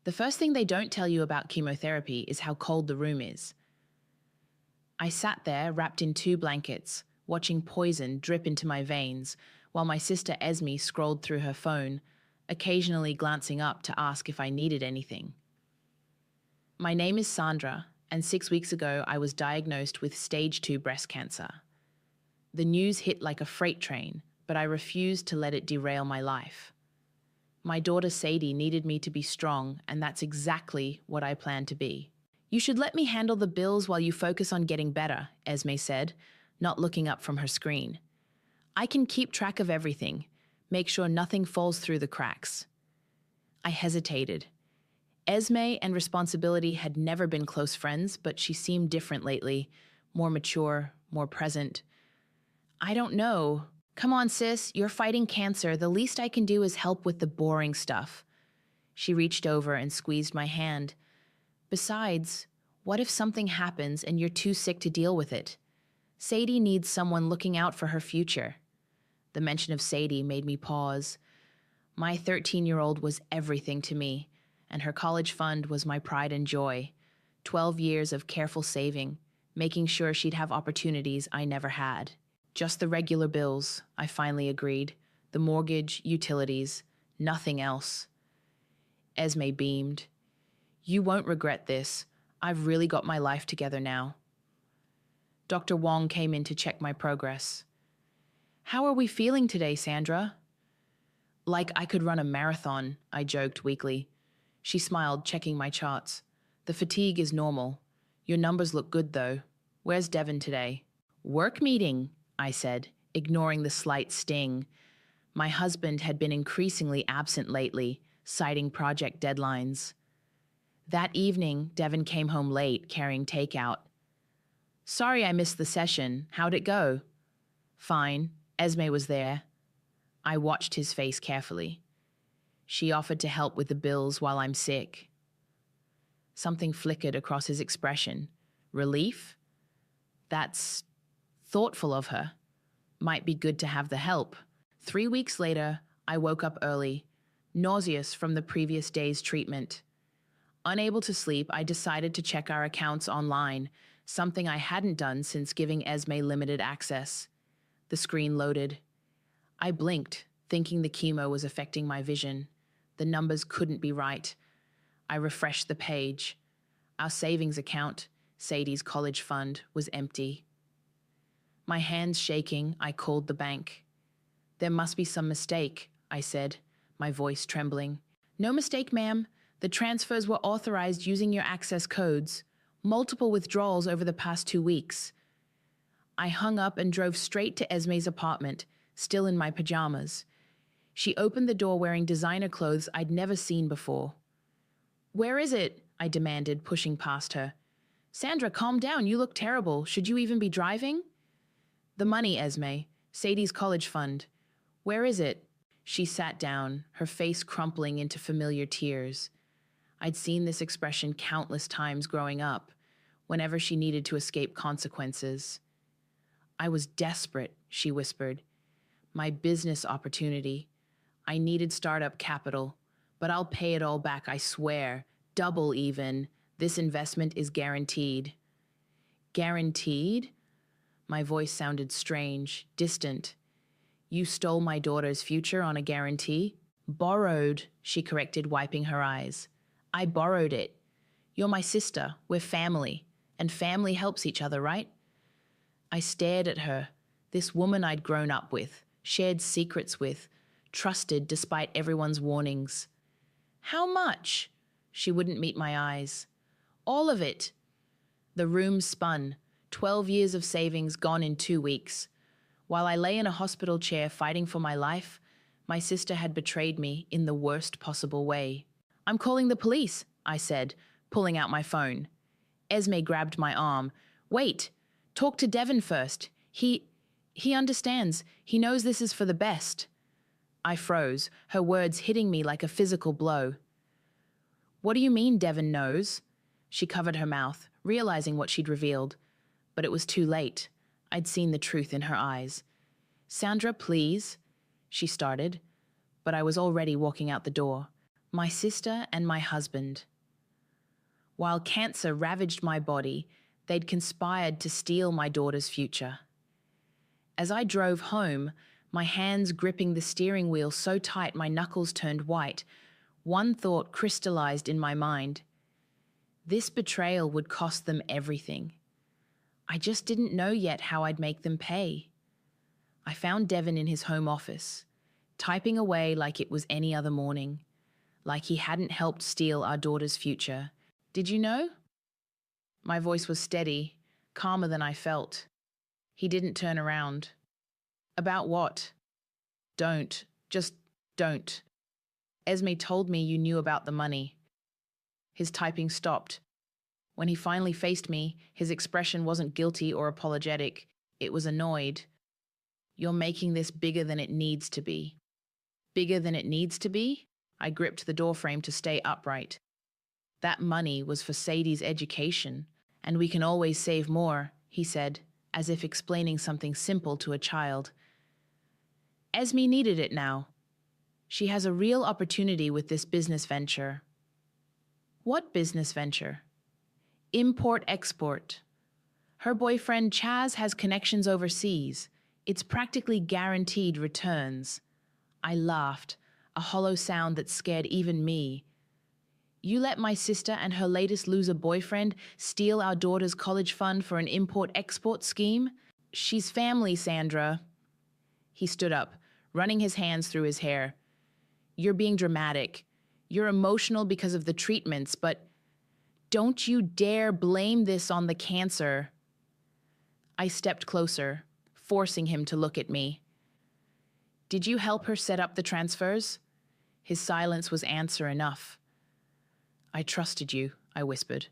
The first thing they don't tell you about chemotherapy is how cold the room is. I sat there, wrapped in 2 blankets, watching poison drip into my veins, while my sister Esme scrolled through her phone, occasionally glancing up to ask if I needed anything. My name is Sandra, and 6 weeks ago I was diagnosed with stage 2 breast cancer. The news hit like a freight train, but I refused to let it derail my life. My daughter Sadie needed me to be strong, and that's exactly what I plan to be. You should let me handle the bills while you focus on getting better, Esme said, not looking up from her screen. I can keep track of everything, make sure nothing falls through the cracks. I hesitated. Esme and responsibility had never been close friends, but she seemed different lately, more mature, more present. I don't know. Come on, sis, you're fighting cancer. The least I can do is help with the boring stuff. She reached over and squeezed my hand. Besides, what if something happens and you're too sick to deal with it? Sadie needs someone looking out for her future. The mention of Sadie made me pause. My 13-year-old was everything to me, and her college fund was my pride and joy. 12 years of careful saving, making sure she'd have opportunities I never had. Just the regular bills, I finally agreed. The mortgage, utilities, nothing else. Esme beamed. You won't regret this. I've really got my life together now. Dr. Wong came in to check my progress. How are we feeling today, Sandra? Like I could run a marathon, I joked weakly. She smiled, checking my charts. The fatigue is normal. Your numbers look good, though. Where's Devin today? Work meeting, I said, ignoring the slight sting. My husband had been increasingly absent lately, citing project deadlines. That evening, Devin came home late, carrying takeout. Sorry I missed the session. How'd it go? Fine. Esme was there. I watched his face carefully. She offered to help with the bills while I'm sick. Something flickered across his expression. Relief? That's thoughtful of her. Might be good to have the help. 3 weeks later, I woke up early, nauseous from the previous day's treatment. Unable to sleep, I decided to check our accounts online, something I hadn't done since giving Esme limited access. The screen loaded. I blinked, thinking the chemo was affecting my vision. The numbers couldn't be right. I refreshed the page. Our savings account, Sadie's college fund, was empty. My hands shaking, I called the bank. There must be some mistake, I said, my voice trembling. No mistake, ma'am. The transfers were authorized using your access codes. Multiple withdrawals over the past 2 weeks. I hung up and drove straight to Esme's apartment, still in my pajamas. She opened the door wearing designer clothes I'd never seen before. Where is it? I demanded, pushing past her. Sandra, calm down. You look terrible. Should you even be driving? The money, Esme. Sadie's college fund. Where is it? She sat down, her face crumpling into familiar tears. I'd seen this expression countless times growing up, whenever she needed to escape consequences. I was desperate, she whispered. My business opportunity. I needed startup capital, but I'll pay it all back, I swear. Double even. This investment is guaranteed. Guaranteed? My voice sounded strange, distant. You stole my daughter's future on a guarantee? Borrowed, she corrected, wiping her eyes. I borrowed it. You're my sister. We're family. And family helps each other, right? I stared at her, this woman I'd grown up with, shared secrets with, trusted despite everyone's warnings. How much? She wouldn't meet my eyes. All of it. The room spun. 12 years of savings gone in 2 weeks. While I lay in a hospital chair fighting for my life, my sister had betrayed me in the worst possible way. I'm calling the police, I said, pulling out my phone. Esme grabbed my arm. Wait, talk to Devin first. He understands. He knows this is for the best. I froze, her words hitting me like a physical blow. What do you mean Devin knows? She covered her mouth, realizing what she'd revealed. But it was too late. I'd seen the truth in her eyes. Sandra, please, she started, but I was already walking out the door. My sister and my husband. While cancer ravaged my body, they'd conspired to steal my daughter's future. As I drove home, my hands gripping the steering wheel so tight my knuckles turned white, one thought crystallized in my mind. This betrayal would cost them everything. I just didn't know yet how I'd make them pay. I found Devon in his home office, typing away like it was any other morning, like he hadn't helped steal our daughter's future. Did you know? My voice was steady, calmer than I felt. He didn't turn around. About what? Don't. Just don't. Esme told me you knew about the money. His typing stopped. When he finally faced me, his expression wasn't guilty or apologetic. It was annoyed. You're making this bigger than it needs to be. Bigger than it needs to be? I gripped the doorframe to stay upright. That money was for Sadie's education, and we can always save more, he said, as if explaining something simple to a child. Esme needed it now. She has a real opportunity with this business venture. What business venture? Import-export. Her boyfriend Chaz has connections overseas. It's practically guaranteed returns. I laughed, a hollow sound that scared even me. You let my sister and her latest loser boyfriend steal our daughter's college fund for an import-export scheme? She's family, Sandra. He stood up, running his hands through his hair. You're being dramatic. You're emotional because of the treatments, but don't you dare blame this on the cancer. I stepped closer, forcing him to look at me. Did you help her set up the transfers? His silence was answer enough. I trusted you, I whispered.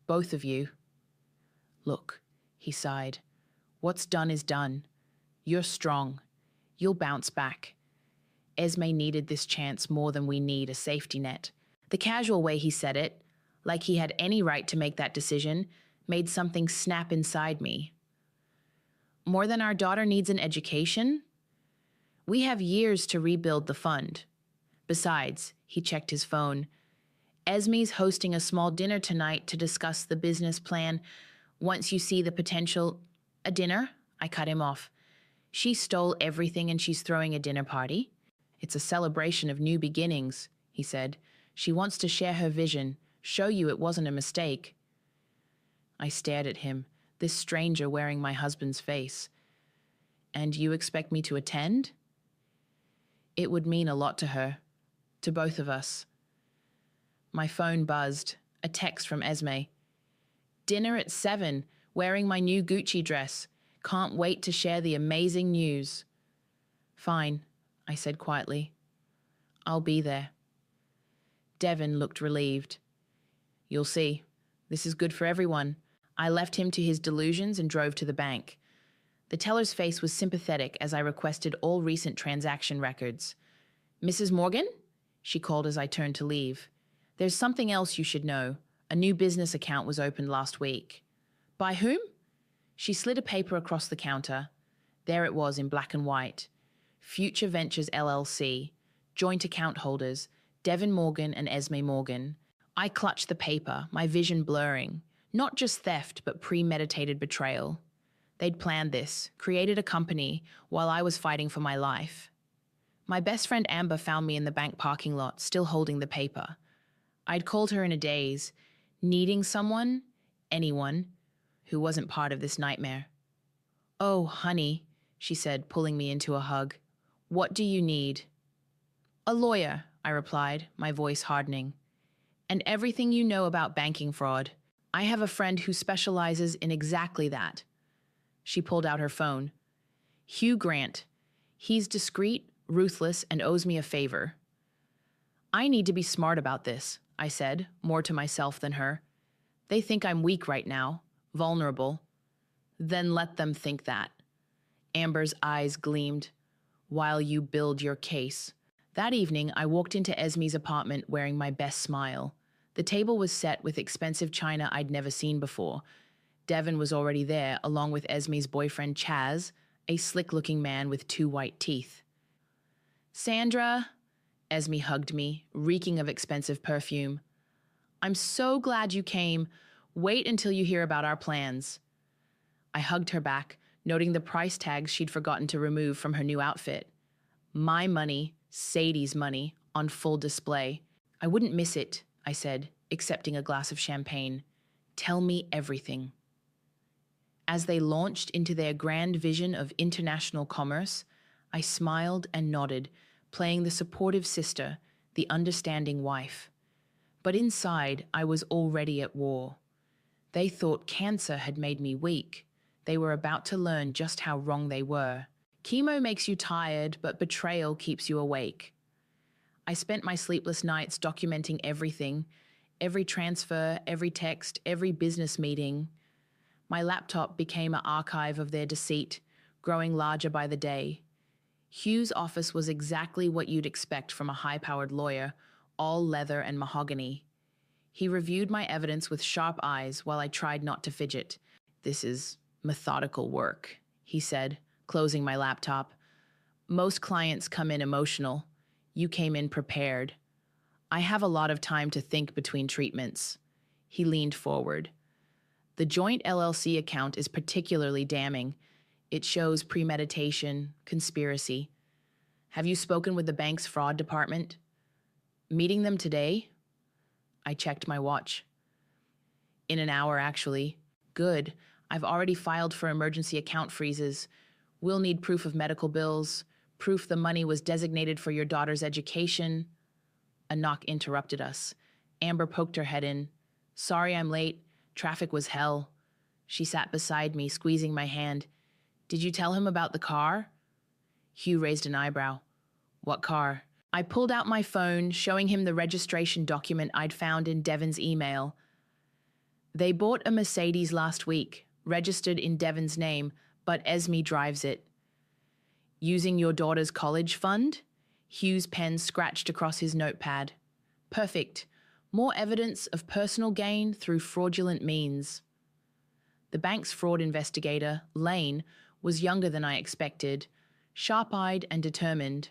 Both of you. Look, he sighed. What's done is done. You're strong. You'll bounce back. Esme needed this chance more than we need a safety net. The casual way he said it, like he had any right to make that decision, made something snap inside me. More than our daughter needs an education? We have years to rebuild the fund. Besides, he checked his phone, Esme's hosting a small dinner tonight to discuss the business plan. Once you see the potential... A dinner? I cut him off. She stole everything and she's throwing a dinner party. It's a celebration of new beginnings, he said. She wants to share her vision, show you it wasn't a mistake. I stared at him, this stranger wearing my husband's face. And you expect me to attend? It would mean a lot to her, to both of us. My phone buzzed, a text from Esme. Dinner at 7, wearing my new Gucci dress. Can't wait to share the amazing news. Fine, I said quietly. I'll be there. Devon looked relieved. You'll see. This is good for everyone. I left him to his delusions and drove to the bank. The teller's face was sympathetic as I requested all recent transaction records. Mrs. Morgan? She called as I turned to leave. There's something else you should know. A new business account was opened last week. By whom? She slid a paper across the counter. There it was in black and white. Future Ventures LLC. Joint account holders, Devon Morgan and Esme Morgan. I clutched the paper, my vision blurring. Not just theft, but premeditated betrayal. They'd planned this, created a company, while I was fighting for my life. My best friend Amber found me in the bank parking lot, still holding the paper. I'd called her in a daze, needing someone, anyone, who wasn't part of this nightmare. Oh, honey, she said, pulling me into a hug. What do you need? A lawyer, I replied, my voice hardening. And everything you know about banking fraud. I have a friend who specializes in exactly that. She pulled out her phone. Hugh Grant. He's discreet, ruthless, and owes me a favor. I need to be smart about this, I said, more to myself than her. They think I'm weak right now, vulnerable. Then let them think that. Amber's eyes gleamed. While you build your case. That evening, I walked into Esme's apartment wearing my best smile. The table was set with expensive china I'd never seen before. Devon was already there, along with Esme's boyfriend Chaz, a slick-looking man with 2 white teeth. Sandra, Esme hugged me, reeking of expensive perfume. I'm so glad you came. Wait until you hear about our plans. I hugged her back, noting the price tags she'd forgotten to remove from her new outfit. My money, Sadie's money, on full display. I wouldn't miss it, I said, accepting a glass of champagne. Tell me everything. As they launched into their grand vision of international commerce, I smiled and nodded, playing the supportive sister, the understanding wife. But inside, I was already at war. They thought cancer had made me weak. They were about to learn just how wrong they were. Chemo makes you tired, but betrayal keeps you awake. I spent my sleepless nights documenting everything, every transfer, every text, every business meeting. My laptop became an archive of their deceit, growing larger by the day. Hugh's office was exactly what you'd expect from a high-powered lawyer, all leather and mahogany. He reviewed my evidence with sharp eyes while I tried not to fidget. This is methodical work, he said, closing my laptop. Most clients come in emotional. You came in prepared. I have a lot of time to think between treatments. He leaned forward. The joint LLC account is particularly damning. It shows premeditation, conspiracy. Have you spoken with the bank's fraud department? Meeting them today? I checked my watch. In an hour, actually. Good. I've already filed for emergency account freezes. We'll need proof of medical bills, proof the money was designated for your daughter's education. A knock interrupted us. Amber poked her head in. Sorry I'm late. Traffic was hell. She sat beside me, squeezing my hand. Did you tell him about the car? Hugh raised an eyebrow. What car? I pulled out my phone, showing him the registration document I'd found in Devon's email. They bought a Mercedes last week, registered in Devon's name, but Esme drives it. Using your daughter's college fund? Hugh's pen scratched across his notepad. Perfect. More evidence of personal gain through fraudulent means. The bank's fraud investigator, Lane, was younger than I expected, sharp-eyed and determined.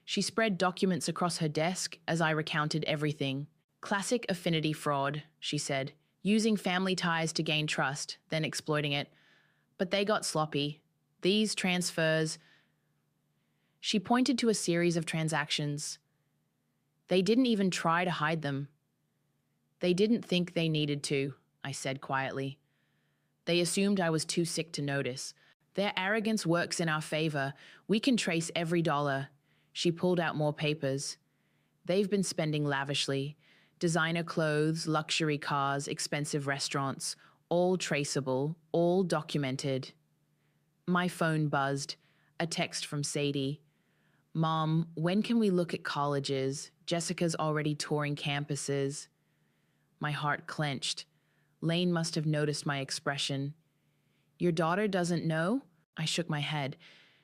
She spread documents across her desk as I recounted everything. Classic affinity fraud, she said, using family ties to gain trust, then exploiting it. But they got sloppy. These transfers... She pointed to a series of transactions. They didn't even try to hide them. They didn't think they needed to, I said quietly. They assumed I was too sick to notice. Their arrogance works in our favor. We can trace every dollar. She pulled out more papers. They've been spending lavishly. Designer clothes, luxury cars, expensive restaurants, all traceable, all documented. My phone buzzed. A text from Sadie. Mom, when can we look at colleges? Jessica's already touring campuses. My heart clenched. Lane must have noticed my expression. Your daughter doesn't know? I shook my head.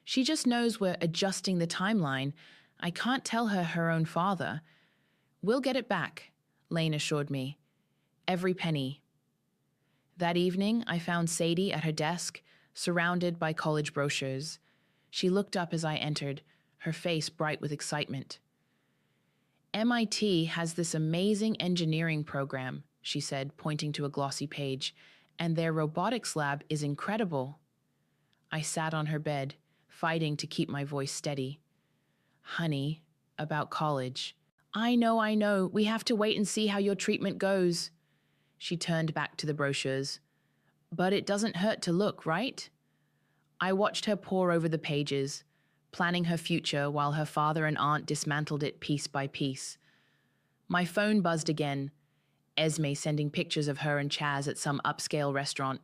She just knows we're adjusting the timeline. I can't tell her her own father. We'll get it back, Lane assured me. Every penny. That evening, I found Sadie at her desk, surrounded by college brochures. She looked up as I entered, her face bright with excitement. MIT has this amazing engineering program, she said, pointing to a glossy page, and their robotics lab is incredible. I sat on her bed, fighting to keep my voice steady. Honey, about college. I know. We have to wait and see how your treatment goes. She turned back to the brochures. But it doesn't hurt to look, right? I watched her pore over the pages, planning her future while her father and aunt dismantled it piece by piece. My phone buzzed again. Esme sending pictures of her and Chaz at some upscale restaurant.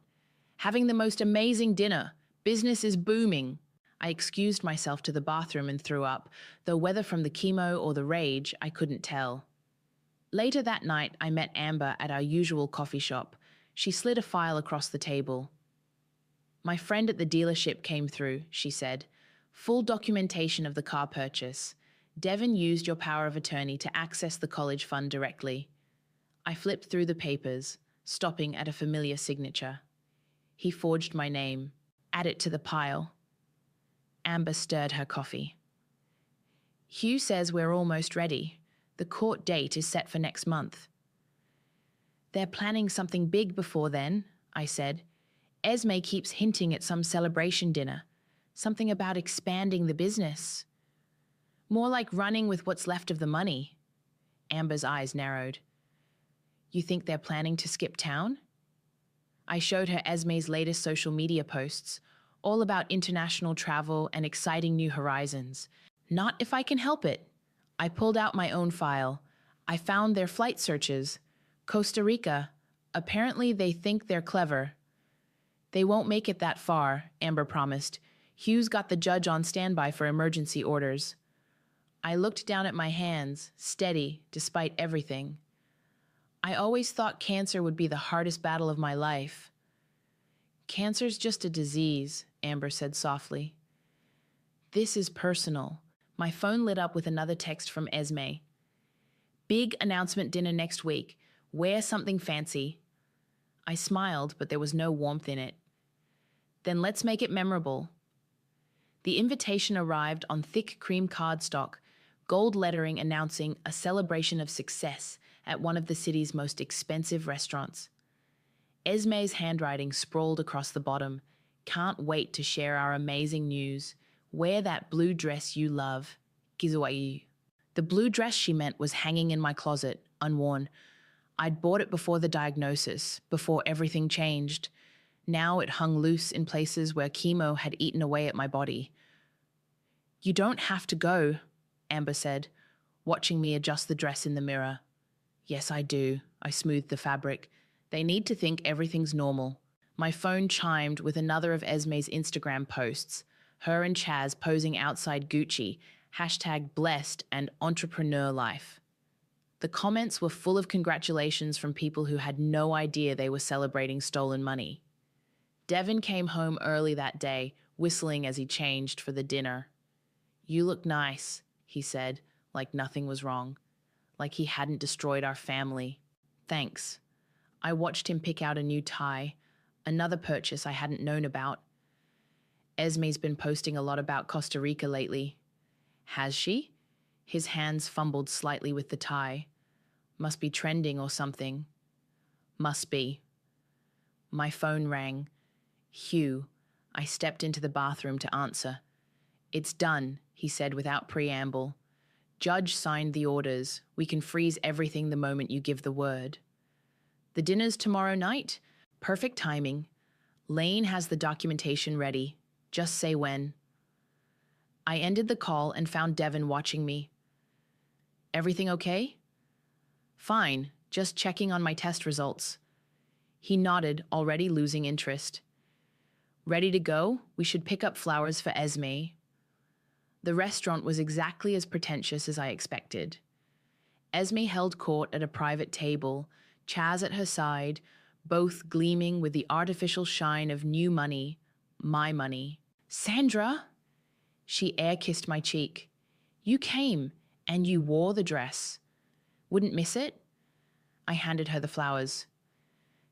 Having the most amazing dinner. Business is booming. I excused myself to the bathroom and threw up, though whether from the chemo or the rage, I couldn't tell. Later that night, I met Amber at our usual coffee shop. She slid a file across the table. My friend at the dealership came through, she said. Full documentation of the car purchase. Devon used your power of attorney to access the college fund directly. I flipped through the papers, stopping at a familiar signature. He forged my name. Add it to the pile. Amber stirred her coffee. Hugh says we're almost ready. The court date is set for next month. They're planning something big before then, I said. Esme keeps hinting at some celebration dinner. Something about expanding the business. More like running with what's left of the money. Amber's eyes narrowed. You think they're planning to skip town? I showed her Esme's latest social media posts, all about international travel and exciting new horizons. Not if I can help it. I pulled out my own file. I found their flight searches. Costa Rica. Apparently they think they're clever. They won't make it that far, Amber promised. Hugh's got the judge on standby for emergency orders. I looked down at my hands, steady, despite everything. I always thought cancer would be the hardest battle of my life. Cancer's just a disease, Amber said softly. This is personal. My phone lit up with another text from Esme. Big announcement dinner next week. Wear something fancy. I smiled, but there was no warmth in it. Then let's make it memorable. The invitation arrived on thick cream cardstock, gold lettering announcing a celebration of success at one of the city's most expensive restaurants. Esme's handwriting sprawled across the bottom. Can't wait to share our amazing news. Wear that blue dress you love. Gizuai. The blue dress she meant was hanging in my closet, unworn. I'd bought it before the diagnosis, before everything changed. Now it hung loose in places where chemo had eaten away at my body. You don't have to go, Amber said, watching me adjust the dress in the mirror. Yes, I do. I smoothed the fabric. They need to think everything's normal. My phone chimed with another of Esme's Instagram posts, her and Chaz posing outside Gucci, #blessed and entrepreneur life. The comments were full of congratulations from people who had no idea they were celebrating stolen money. Devin came home early that day, whistling as he changed for the dinner. You look nice, he said, like nothing was wrong, like he hadn't destroyed our family. Thanks. I watched him pick out a new tie, another purchase I hadn't known about. Esme's been posting a lot about Costa Rica lately. Has she? His hands fumbled slightly with the tie. Must be trending or something. Must be. My phone rang. Hugh. I stepped into the bathroom to answer. It's done, he said without preamble. Judge signed the orders. We can freeze everything the moment you give the word. The dinner's tomorrow night? Perfect timing. Lane has the documentation ready. Just say when. I ended the call and found Devin watching me. Everything okay? Fine, just checking on my test results. He nodded, already losing interest. Ready to go? We should pick up flowers for Esme. The restaurant was exactly as pretentious as I expected. Esme held court at a private table, Chaz at her side, both gleaming with the artificial shine of new money, my money. Sandra! She air-kissed my cheek. You came, and you wore the dress. Wouldn't miss it? I handed her the flowers.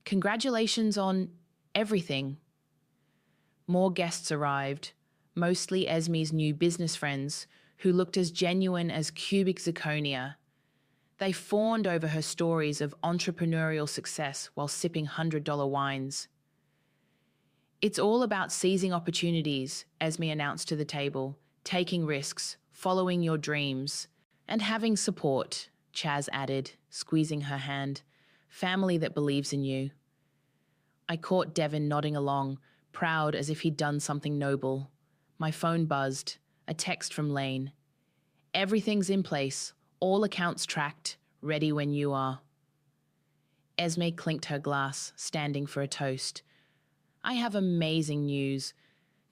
Congratulations on everything. More guests arrived, mostly Esme's new business friends, who looked as genuine as cubic zirconia. They fawned over her stories of entrepreneurial success while sipping $100 wines. It's all about seizing opportunities, Esme announced to the table, taking risks, following your dreams, and having support, Chaz added, squeezing her hand. Family that believes in you. I caught Devin nodding along, proud as if he'd done something noble. My phone buzzed, a text from Lane. Everything's in place, all accounts tracked, ready when you are. Esme clinked her glass, standing for a toast. I have amazing news.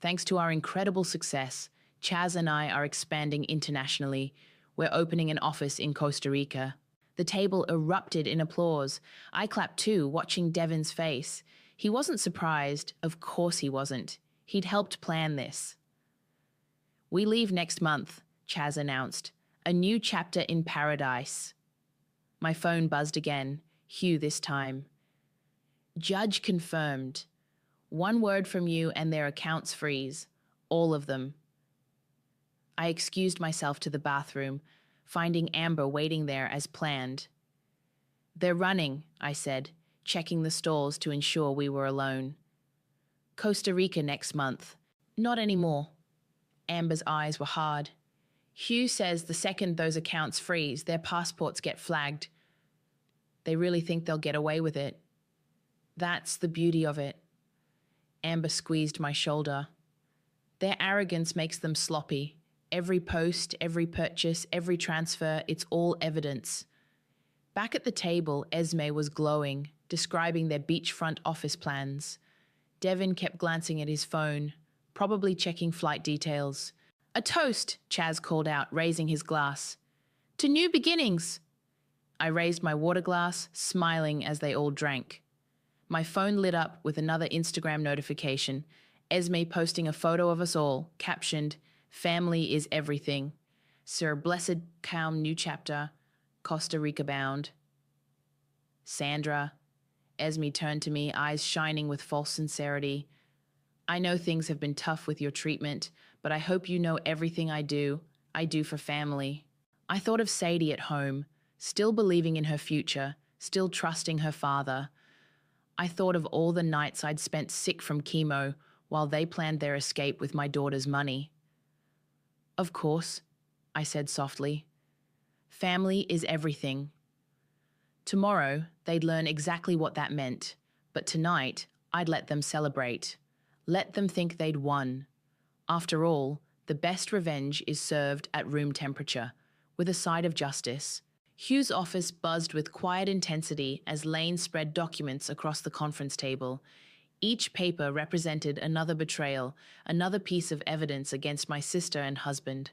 Thanks to our incredible success, Chaz and I are expanding internationally. We're opening an office in Costa Rica. The table erupted in applause. I clapped too, watching Devin's face. He wasn't surprised. Of course he wasn't. He'd helped plan this. We leave next month, Chaz announced. A new chapter in paradise. My phone buzzed again, Hugh this time. Judge confirmed. One word from you and their accounts freeze. All of them. I excused myself to the bathroom, finding Amber waiting there as planned. "They're running," I said, checking the stalls to ensure we were alone. "Costa Rica next month." "Not anymore." Amber's eyes were hard. "Hugh says the second those accounts freeze, their passports get flagged. They really think they'll get away with it. That's the beauty of it." Amber squeezed my shoulder. "Their arrogance makes them sloppy. Every post, every purchase, every transfer, it's all evidence." Back at the table, Esme was glowing, describing their beachfront office plans. Devin kept glancing at his phone, probably checking flight details. "A toast," Chaz called out, raising his glass. "To new beginnings." I raised my water glass, smiling as they all drank. My phone lit up with another Instagram notification, Esme posting a photo of us all, captioned, "Family is everything. Sir blessed calm new chapter, Costa Rica bound." "Sandra," Esme turned to me, eyes shining with false sincerity. "I know things have been tough with your treatment, but I hope you know everything I do for family." I thought of Sadie at home, still believing in her future, still trusting her father. I thought of all the nights I'd spent sick from chemo while they planned their escape with my daughter's money. "Of course," I said softly. "Family is everything." Tomorrow, they'd learn exactly what that meant, but tonight, I'd let them celebrate. Let them think they'd won. After all, the best revenge is served at room temperature, with a side of justice. Hugh's office buzzed with quiet intensity as Lane spread documents across the conference table. Each paper represented another betrayal, another piece of evidence against my sister and husband.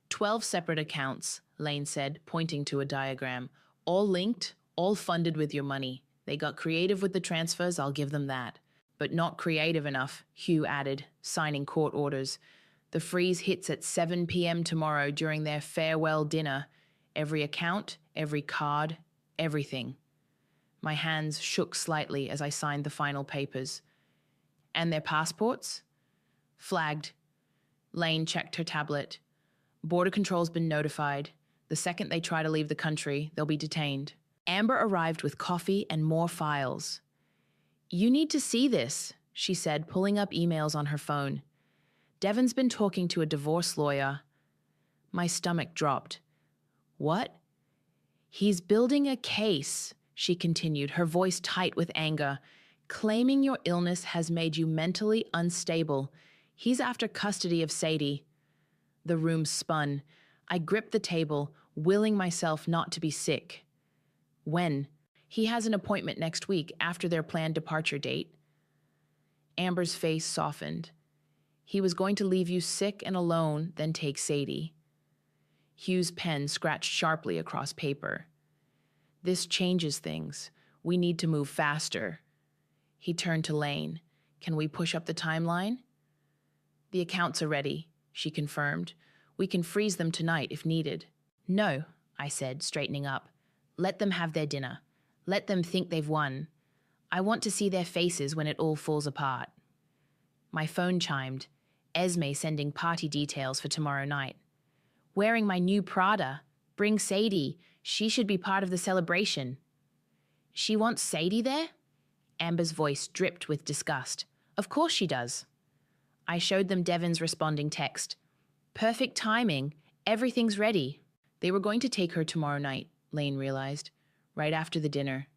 12 separate accounts, Lane said, pointing to a diagram. All linked, all funded with your money. They got creative with the transfers, I'll give them that. But not creative enough, Hugh added, signing court orders. The freeze hits at 7 p.m. tomorrow during their farewell dinner. Every account, every card, everything. My hands shook slightly as I signed the final papers. "And their passports?" "Flagged." Lane checked her tablet. "Border control's been notified. The second they try to leave the country, they'll be detained." Amber arrived with coffee and more files. "You need to see this," she said, pulling up emails on her phone. "Devin's been talking to a divorce lawyer." My stomach dropped. "What?" "He's building a case," she continued, her voice tight with anger, "claiming your illness has made you mentally unstable. He's after custody of Sadie." The room spun. I gripped the table, willing myself not to be sick. "When?" "He has an appointment next week after their planned departure date." Amber's face softened. "He was going to leave you sick and alone, then take Sadie." Hugh's pen scratched sharply across paper. "This changes things. We need to move faster." He turned to Lane. "Can we push up the timeline?" "The accounts are ready," she confirmed. "We can freeze them tonight if needed." "No," I said, straightening up. "Let them have their dinner. Let them think they've won. I want to see their faces when it all falls apart." My phone chimed. Esme sending party details for tomorrow night. "Wearing my new Prada. Bring Sadie. She should be part of the celebration." "She wants Sadie there?" Amber's voice dripped with disgust. "Of course she does." I showed them Devin's responding text. "Perfect timing. Everything's ready." They were going to take her tomorrow night, Lane realized, right after the dinner.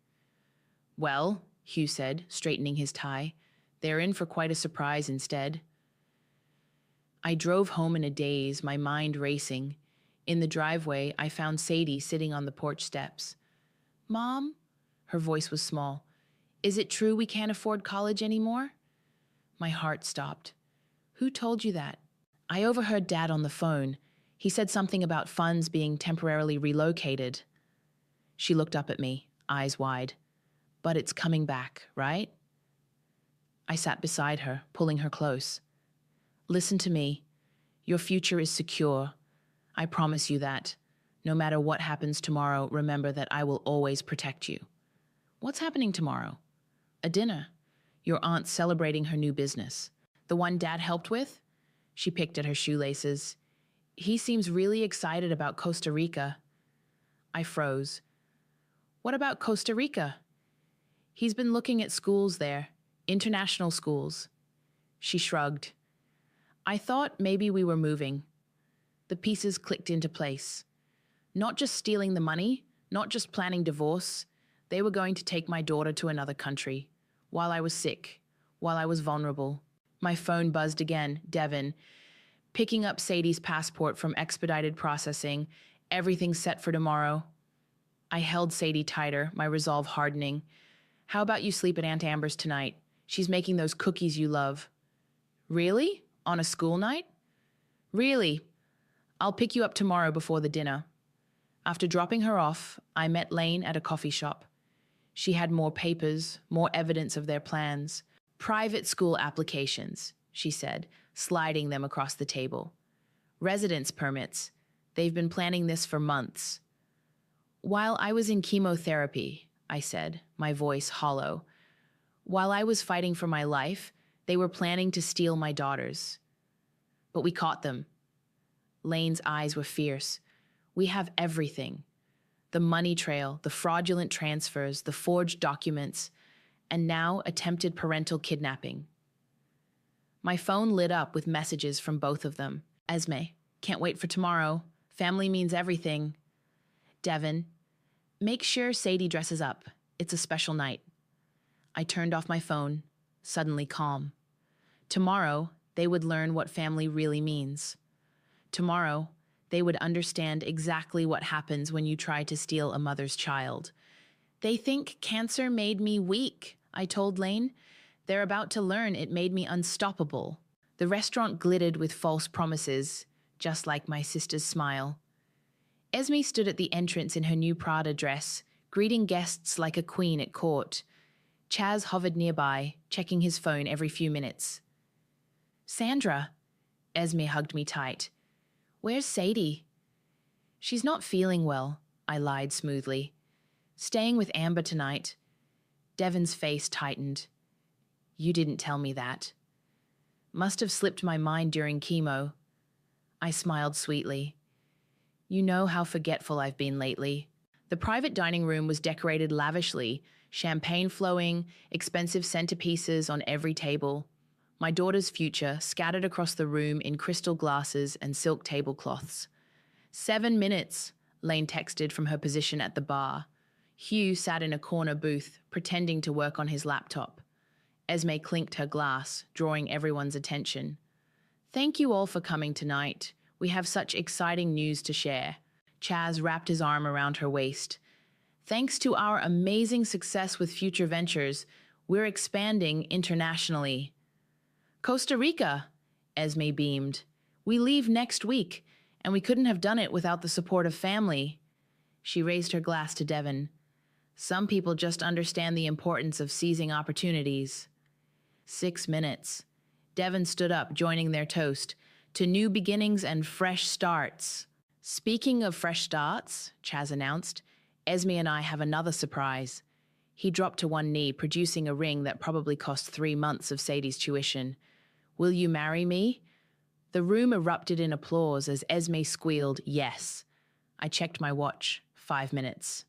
"Well," Hugh said, straightening his tie, "they're in for quite a surprise instead." I drove home in a daze, my mind racing. In the driveway, I found Sadie sitting on the porch steps. "Mom?" Her voice was small. "Is it true we can't afford college anymore?" My heart stopped. "Who told you that?" "I overheard Dad on the phone. He said something about funds being temporarily relocated." She looked up at me, eyes wide. "But it's coming back, right?" I sat beside her, pulling her close. "Listen to me. Your future is secure. I promise you that. No matter what happens tomorrow, remember that I will always protect you." "What's happening tomorrow?" "A dinner. Your aunt's celebrating her new business. The one Dad helped with?" She picked at her shoelaces. He seems really excited about Costa Rica. I froze. What about Costa Rica? He's been looking at schools there, international schools. She shrugged. I thought maybe we were moving. The pieces clicked into place. Not just stealing the money, not just planning divorce. They were going to take my daughter to another country. While I was sick, while I was vulnerable. My phone buzzed again, Devon. Picking up Sadie's passport from expedited processing. Everything set for tomorrow. I held Sadie tighter, my resolve hardening. How about you sleep at Aunt Amber's tonight? She's making those cookies you love. Really? On a school night? Really? I'll pick you up tomorrow before the dinner. After dropping her off, I met Lane at a coffee shop. She had more papers, more evidence of their plans. Private school applications, she said, sliding them across the table. Residence permits. They've been planning this for months. While I was in chemotherapy, I said, my voice hollow. While I was fighting for my life, they were planning to steal my daughters. But we caught them. Lane's eyes were fierce. We have everything. The money trail, the fraudulent transfers, the forged documents, and now attempted parental kidnapping. My phone lit up with messages from both of them. Esme, can't wait for tomorrow. Family means everything. Devon, make sure Sadie dresses up. It's a special night. I turned off my phone, suddenly calm. Tomorrow, they would learn what family really means. Tomorrow, they would understand exactly what happens when you try to steal a mother's child. They think cancer made me weak, I told Lane. They're about to learn it made me unstoppable. The restaurant glittered with false promises, just like my sister's smile. Esme stood at the entrance in her new Prada dress, greeting guests like a queen at court. Chaz hovered nearby, checking his phone every few minutes. Sandra, Esme hugged me tight. Where's Sadie? She's not feeling well, I lied smoothly. Staying with Amber tonight. Devon's face tightened. You didn't tell me that. Must have slipped my mind during chemo. I smiled sweetly. You know how forgetful I've been lately. The private dining room was decorated lavishly, champagne flowing, expensive centerpieces on every table. My daughter's future scattered across the room in crystal glasses and silk tablecloths. 7 minutes, Lane texted from her position at the bar. Hugh sat in a corner booth, pretending to work on his laptop. Esme clinked her glass, drawing everyone's attention. Thank you all for coming tonight. We have such exciting news to share. Chaz wrapped his arm around her waist. Thanks to our amazing success with future ventures, we're expanding internationally. Costa Rica, Esme beamed. We leave next week, and we couldn't have done it without the support of family. She raised her glass to Devon. Some people just understand the importance of seizing opportunities. 6 minutes. Devon stood up, joining their toast. To new beginnings and fresh starts. Speaking of fresh starts, Chaz announced, Esme and I have another surprise. He dropped to one knee, producing a ring that probably cost 3 months of Sadie's tuition. Will you marry me? The room erupted in applause as Esme squealed, yes. I checked my watch. 5 minutes.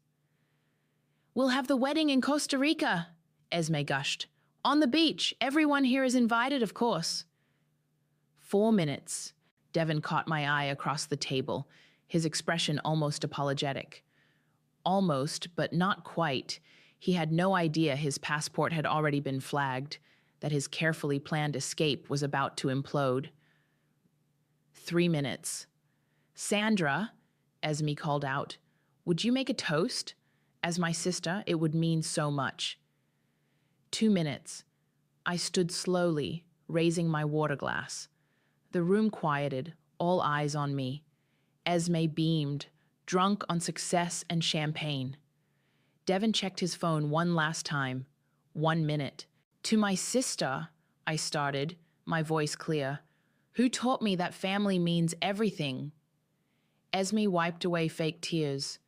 We'll have the wedding in Costa Rica, Esme gushed. On the beach. Everyone here is invited, of course. 4 minutes. Devon caught my eye across the table, his expression almost apologetic. Almost, but not quite. He had no idea his passport had already been flagged, that his carefully planned escape was about to implode. 3 minutes. Sandra, Esme called out, would you make a toast? As my sister, it would mean so much. 2 minutes. I stood slowly, raising my water glass. The room quieted, all eyes on me. Esme beamed, drunk on success and champagne. Devon checked his phone one last time. 1 minute. To my sister, I started, my voice clear. Who taught me that family means everything? Esme wiped away fake tears.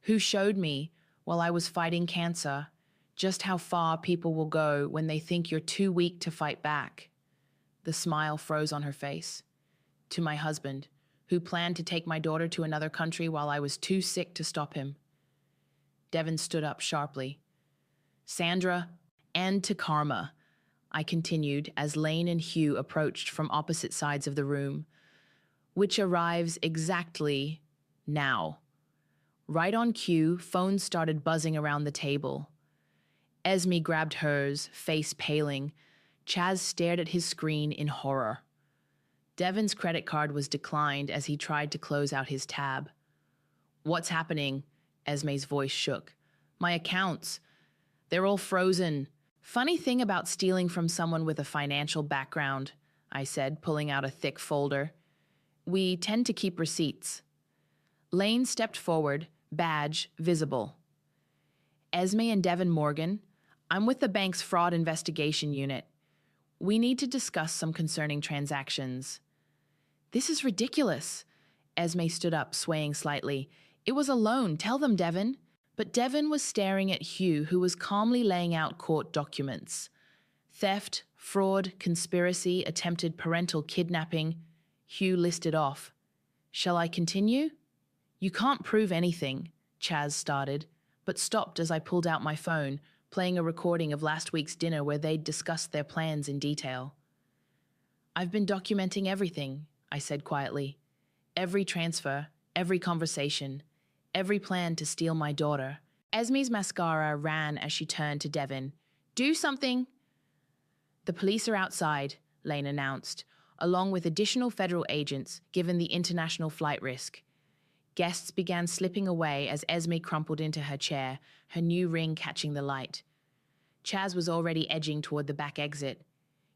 Who showed me, while I was fighting cancer, just how far people will go when they think you're too weak to fight back? The smile froze on her face. To my husband, who planned to take my daughter to another country while I was too sick to stop him. Devon stood up sharply. Sandra, and to karma, I continued as Lane and Hugh approached from opposite sides of the room, which arrives exactly now. Right on cue, phones started buzzing around the table. Esme grabbed hers, face paling. Chaz stared at his screen in horror. Devon's credit card was declined as he tried to close out his tab. "What's happening?" Esme's voice shook. "My accounts. They're all frozen." "Funny thing about stealing from someone with a financial background," I said, pulling out a thick folder. "We tend to keep receipts." Lane stepped forward, badge visible. "Esme and Devon Morgan, I'm with the bank's fraud investigation unit. We need to discuss some concerning transactions." "This is ridiculous." Esme stood up, swaying slightly. "It was a loan. Tell them, Devon." But Devon was staring at Hugh, who was calmly laying out court documents. Theft, fraud, conspiracy, attempted parental kidnapping. Hugh listed off. "Shall I continue?" "You can't prove anything," Chaz started, but stopped as I pulled out my phone, playing a recording of last week's dinner where they'd discussed their plans in detail. "I've been documenting everything," I said quietly. "Every transfer, every conversation, every plan to steal my daughter." Esme's mascara ran as she turned to Devon. "Do something!" "The police are outside," Lane announced, along with additional federal agents given the international flight risk. Guests began slipping away as Esme crumpled into her chair, her new ring catching the light. Chaz was already edging toward the back exit.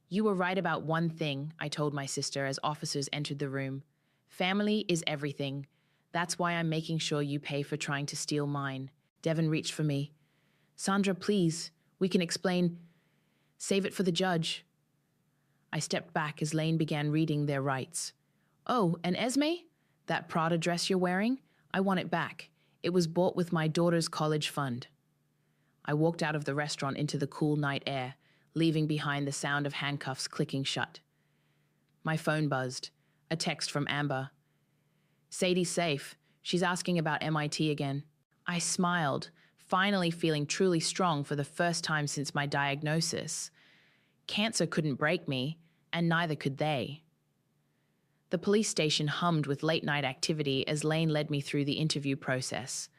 "You were right about one thing," I told my sister as officers entered the room. "Family is everything. That's why I'm making sure you pay for trying to steal mine." Devon reached for me. "Sandra, please, we can explain. Save it for the judge." I stepped back as Lane began reading their rights. "Oh, and Esme? That Prada dress you're wearing? I want it back. It was bought with my daughter's college fund." I walked out of the restaurant into the cool night air, leaving behind the sound of handcuffs clicking shut. My phone buzzed. A text from Amber. "Sadie's safe. She's asking about MIT again." I smiled, finally feeling truly strong for the first time since my diagnosis. Cancer couldn't break me, and neither could they. The police station hummed with late-night activity as Lane led me through the interview process.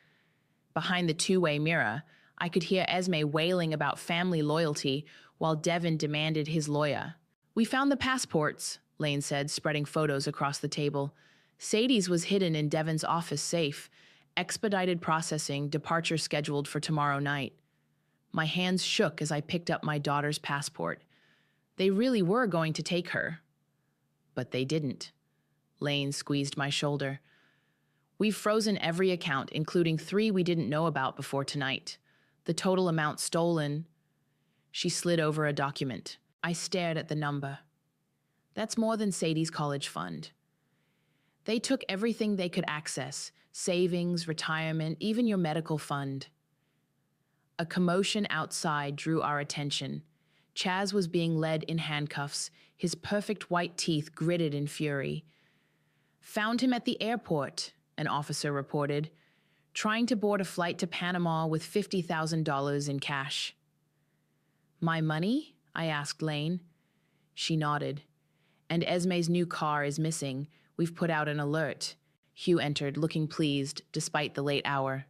Behind the two-way mirror, I could hear Esme wailing about family loyalty while Devon demanded his lawyer. "We found the passports," Lane said, spreading photos across the table. "Sadie's was hidden in Devon's office safe. Expedited processing, departure scheduled for tomorrow night." My hands shook as I picked up my daughter's passport. They really were going to take her. But they didn't. Lane squeezed my shoulder. "We've frozen every account, including 3 we didn't know about before tonight. The total amount stolen..." She slid over a document. I stared at the number. "That's more than Sadie's college fund. They took everything they could access, savings, retirement, even your medical fund." A commotion outside drew our attention. Chaz was being led in handcuffs, his perfect white teeth gritted in fury. "Found him at the airport," an officer reported, "trying to board a flight to Panama with $50,000 in cash." "My money?" I asked Lane. She nodded. "And Esme's new car is missing. We've put out an alert." Hugh entered, looking pleased, despite the late hour.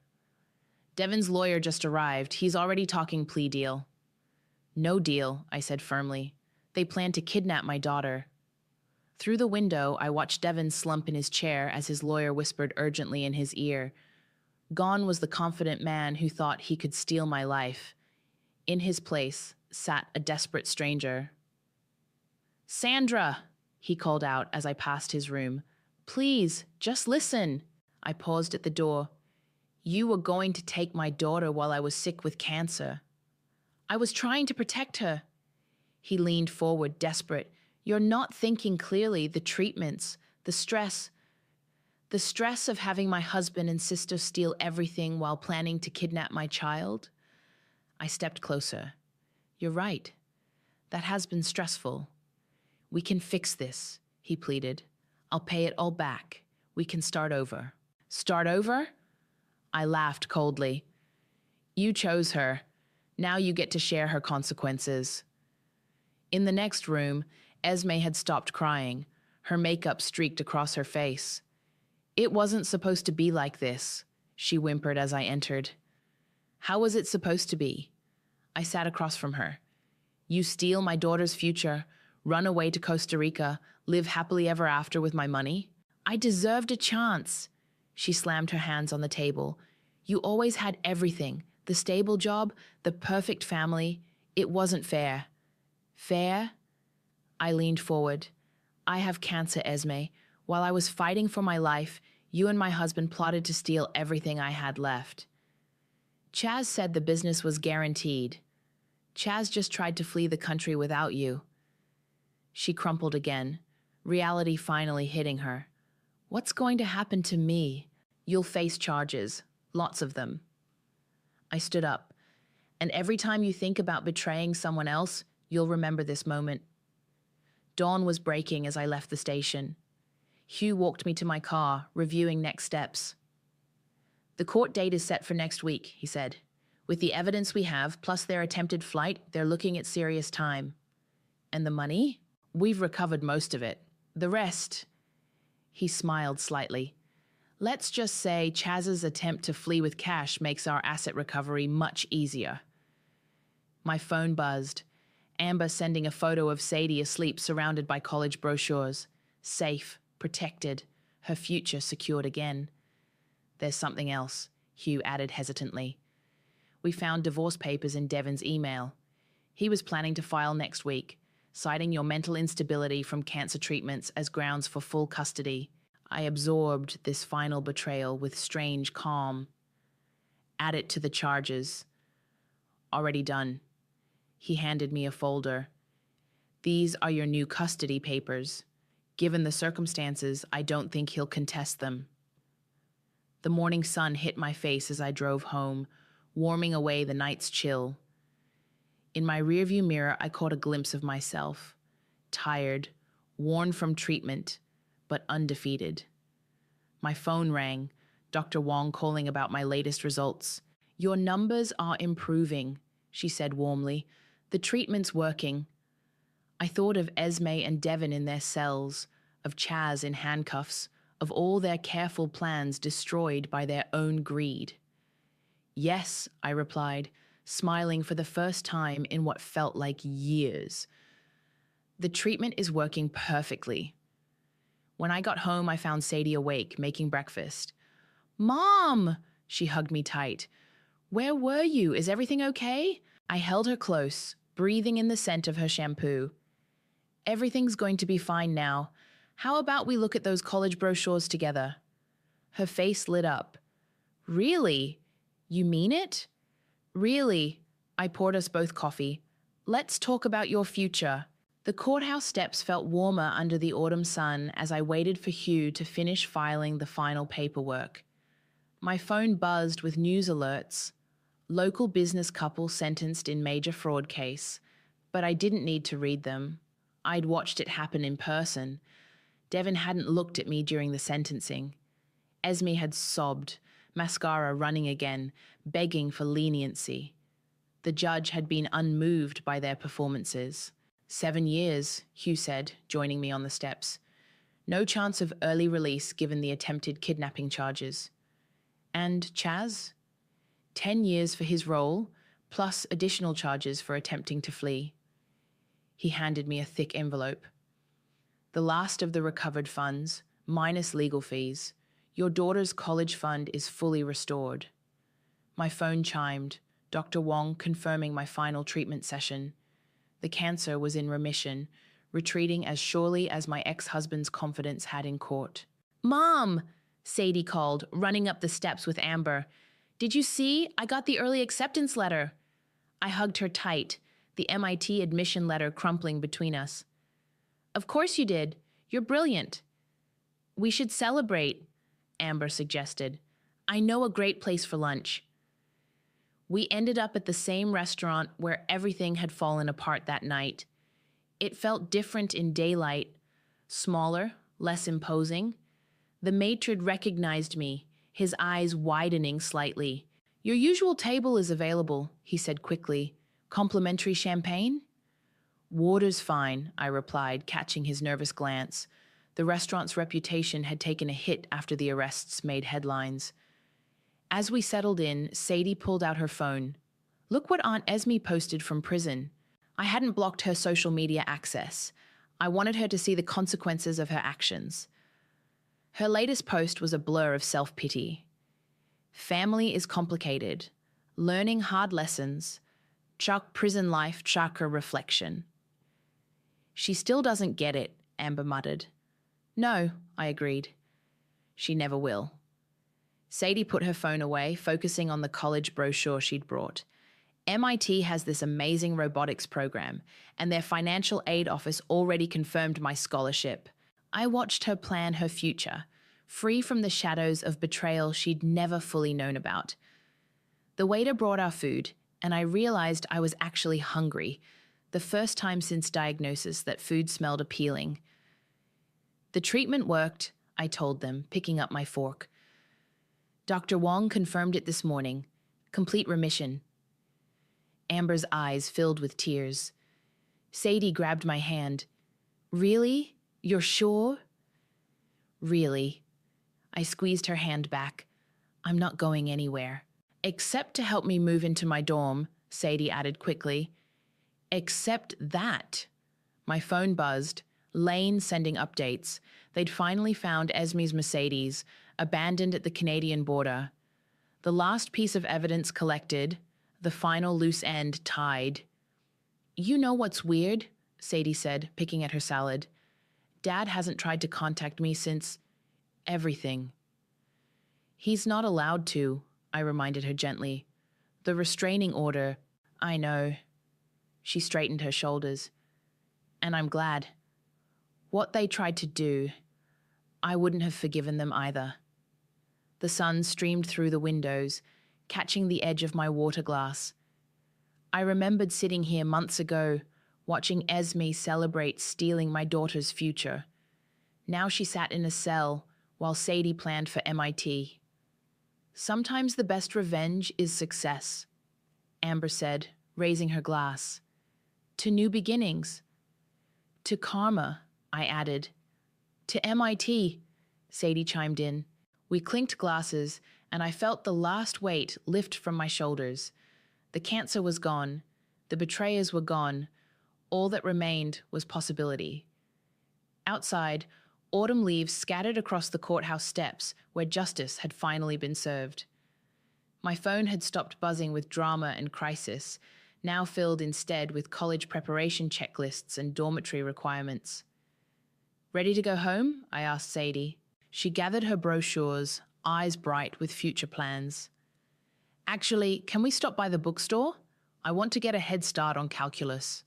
"Devon's lawyer just arrived. He's already talking plea deal." "No deal," I said firmly. "They plan to kidnap my daughter." Through the window, I watched Devon slump in his chair as his lawyer whispered urgently in his ear. Gone was the confident man who thought he could steal my life. In his place sat a desperate stranger. "Sandra!" he called out as I passed his room. "Please, just listen." I paused at the door. "You were going to take my daughter while I was sick with cancer." "I was trying to protect her." He leaned forward, desperate. "You're not thinking clearly. The treatments, the stress of having my husband and sister steal everything while planning to kidnap my child." I stepped closer. "You're right. That has been stressful. We can fix this," he pleaded. "I'll pay it all back. We can start over. Start over? I laughed coldly. You chose her. Now you get to share her consequences. In the next room, Esme had stopped crying. Her makeup streaked across her face. It wasn't supposed to be like this, she whimpered as I entered. How was it supposed to be? I sat across from her. You steal my daughter's future, run away to Costa Rica, live happily ever after with my money? I deserved a chance. She slammed her hands on the table. You always had everything. The stable job, the perfect family. It wasn't fair. Fair? I leaned forward. I have cancer, Esme. While I was fighting for my life, you and my husband plotted to steal everything I had left. Chaz said the business was guaranteed. Chaz just tried to flee the country without you. She crumpled again, reality finally hitting her. What's going to happen to me? You'll face charges, lots of them. I stood up, and every time you think about betraying someone else, you'll remember this moment. Dawn was breaking as I left the station. Hugh walked me to my car, reviewing next steps. The court date is set for next week, he said. With the evidence we have, plus their attempted flight, they're looking at serious time. And the money? We've recovered most of it. The rest... He smiled slightly. Let's just say Chaz's attempt to flee with cash makes our asset recovery much easier. My phone buzzed. Amber sending a photo of Sadie asleep surrounded by college brochures. Safe, protected, her future secured again. There's something else, Hugh added hesitantly. We found divorce papers in Devin's email. He was planning to file next week, citing your mental instability from cancer treatments as grounds for full custody. I absorbed this final betrayal with strange calm. Add it to the charges. Already done. He handed me a folder. These are your new custody papers. Given the circumstances, I don't think he'll contest them. The morning sun hit my face as I drove home, warming away the night's chill. In my rearview mirror, I caught a glimpse of myself. Tired, worn from treatment, but undefeated. My phone rang, Dr. Wong calling about my latest results. Your numbers are improving, she said warmly. The treatment's working. I thought of Esme and Devin in their cells, of Chaz in handcuffs, of all their careful plans destroyed by their own greed. Yes, I replied, smiling for the first time in what felt like years. The treatment is working perfectly. When I got home, I found Sadie awake, making breakfast. Mom! She hugged me tight. Where were you? Is everything okay? I held her close, breathing in the scent of her shampoo. Everything's going to be fine now. How about we look at those college brochures together? Her face lit up. Really? You mean it? Really? I poured us both coffee. Let's talk about your future. The courthouse steps felt warmer under the autumn sun as I waited for Hugh to finish filing the final paperwork. My phone buzzed with news alerts. Local business couple sentenced in major fraud case, but I didn't need to read them. I'd watched it happen in person. Devin hadn't looked at me during the sentencing. Esme had sobbed, mascara running again, begging for leniency. The judge had been unmoved by their performances. 7 years, Hugh said, joining me on the steps. No chance of early release given the attempted kidnapping charges. And Chaz? 10 years for his role, plus additional charges for attempting to flee. He handed me a thick envelope. The last of the recovered funds, minus legal fees. Your daughter's college fund is fully restored. My phone chimed, Dr. Wong confirming my final treatment session. The cancer was in remission, retreating as surely as my ex-husband's confidence had in court. Mom! Sadie called, running up the steps with Amber. Did you see? I got the early acceptance letter. I hugged her tight, the MIT admission letter crumpling between us. Of course you did. You're brilliant. We should celebrate, Amber suggested. I know a great place for lunch. We ended up at the same restaurant where everything had fallen apart that night. It felt different in daylight, smaller, less imposing. The matron recognized me, his eyes widening slightly. "Your usual table is available," he said quickly. "Complimentary champagne?" "Water's fine," I replied, catching his nervous glance. The restaurant's reputation had taken a hit after the arrests made headlines. As we settled in, Sadie pulled out her phone. "Look what Aunt Esme posted from prison." I hadn't blocked her social media access. I wanted her to see the consequences of her actions. Her latest post was a blur of self-pity. "Family is complicated. Learning hard lessons. Chuck prison life, chuck a reflection." "She still doesn't get it," Amber muttered. "No," I agreed. "She never will." Sadie put her phone away, focusing on the college brochure she'd brought. MIT has this amazing robotics program, and their financial aid office already confirmed my scholarship. I watched her plan her future, free from the shadows of betrayal she'd never fully known about. The waiter brought our food, and I realized I was actually hungry, the first time since diagnosis that food smelled appealing. "The treatment worked," I told them, picking up my fork. "Dr. Wong confirmed it this morning. Complete remission." Amber's eyes filled with tears. Sadie grabbed my hand. "Really? You're sure?" "Really." I squeezed her hand back. "I'm not going anywhere." "Except to help me move into my dorm," Sadie added quickly. "Except that." My phone buzzed. Lane sending updates. They'd finally found Esme's Mercedes, abandoned at the Canadian border. The last piece of evidence collected, the final loose end tied. "You know what's weird?" Sadie said, picking at her salad. "Dad hasn't tried to contact me since everything." "He's not allowed to," I reminded her gently. "The restraining order." "I know." She straightened her shoulders. "And I'm glad. What they tried to do, I wouldn't have forgiven them either." The sun streamed through the windows, catching the edge of my water glass. I remembered sitting here months ago, watching Esme celebrate stealing my daughter's future. Now she sat in a cell while Sadie planned for MIT. "Sometimes the best revenge is success," Amber said, raising her glass. "To new beginnings." "To karma," I added. "To MIT," Sadie chimed in. We clinked glasses, and I felt the last weight lift from my shoulders. The cancer was gone. The betrayers were gone. All that remained was possibility. Outside, autumn leaves scattered across the courthouse steps where justice had finally been served. My phone had stopped buzzing with drama and crisis, now filled instead with college preparation checklists and dormitory requirements. "Ready to go home?" I asked Sadie. She gathered her brochures, eyes bright with future plans. "Actually, can we stop by the bookstore? I want to get a head start on calculus."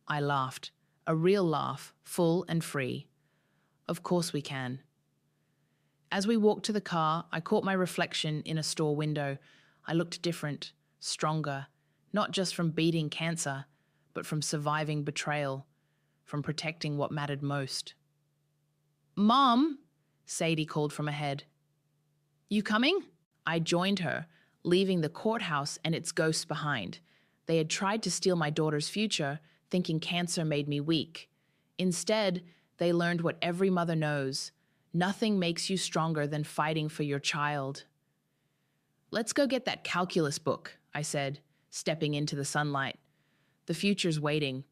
I laughed, a real laugh, full and free. "Of course we can." As we walked to the car, I caught my reflection in a store window. I looked different, stronger, not just from beating cancer, but from surviving betrayal, from protecting what mattered most. "Mom!" Sadie called from ahead. "You coming?" I joined her, leaving the courthouse and its ghosts behind. They had tried to steal my daughter's future, thinking cancer made me weak. Instead, they learned what every mother knows. Nothing makes you stronger than fighting for your child. "Let's go get that calculus book," I said, stepping into the sunlight. "The future's waiting."